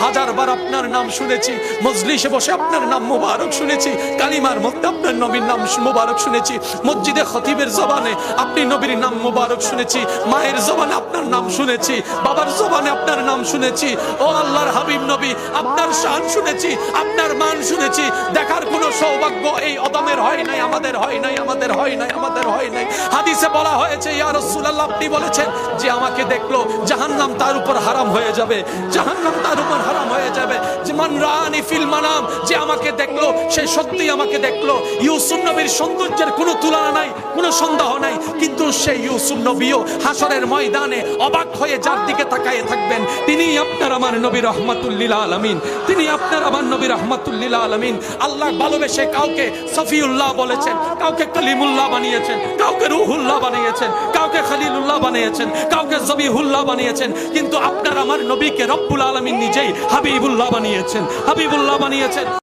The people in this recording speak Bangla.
হাজারবার আপনার নাম শুনেছি, মজলিসে বসে আপনার নাম মুবারক শুনেছি, কালিমার মধ্যে আপনার নবীর নাম মুবারক শুনেছি, মসজিদে খতিবের জবানে আপনি নবীর নাম মুবারক শুনেছি, মায়ের জবানে আপনার নাম শুনেছি, বাবার জবানে আপনার নাম শুনেছি। ও আল্লাহর হাবিব নবী, আপনার শান শুনেছি, আপনার মান শুনেছি। দেখার কোনো সৌভাগ্য এই অদমের হয় নাই, আমাদের হয় নাই, আমাদের হয় নাই, আমাদের হয় নাই। হাদিসে বলা হয়েছে, ইয়া রাসূলুল্লাহ, আপনি বলেছেন যে আমাকে দেখলো জাহান্নাম তার উপর হারাম হয়ে যাবে, জাহান্নাম তার উপর হারাম হয়ে যাবে। যে মান রানি ফিল মানাম, যে আমাকে দেখলো সে সত্যি আমাকে দেখলো। ইউসুফ নবীর সৌন্দর্যের কোনো তুলনা নাই, কোনো সন্দেহ নাই, কিন্তু সেই ইউসুফ নবীও হাসরের ময়দানে অবাক হয়ে যার দিকে তাকায় থাকবেন, তিনি আপনার আমার নবী রাহমাতুল লিল আলামিন, তিনি আপনার আমার নবী রাহমাতুল লিল আলামিন। আল্লাহ ভালোবেসে কাউকে সফিউল্লাহ বলেছেন, কাউকে কলিমুল্লাহ বানিয়েছেন, কাউকে রুহুল্লাহ বানিয়েছেন, কাউকে খলিলুল্লাহ বানিয়েছেন, কাউকে জবিহুল্লাহ বানিয়েছেন, কিন্তু আপনার আমার নবীকে রব্বুল আলামিন নিজেই হাবিবুল্লাহ বানিয়েছেন, হাবিবুল্লাহ বানিয়েছেন।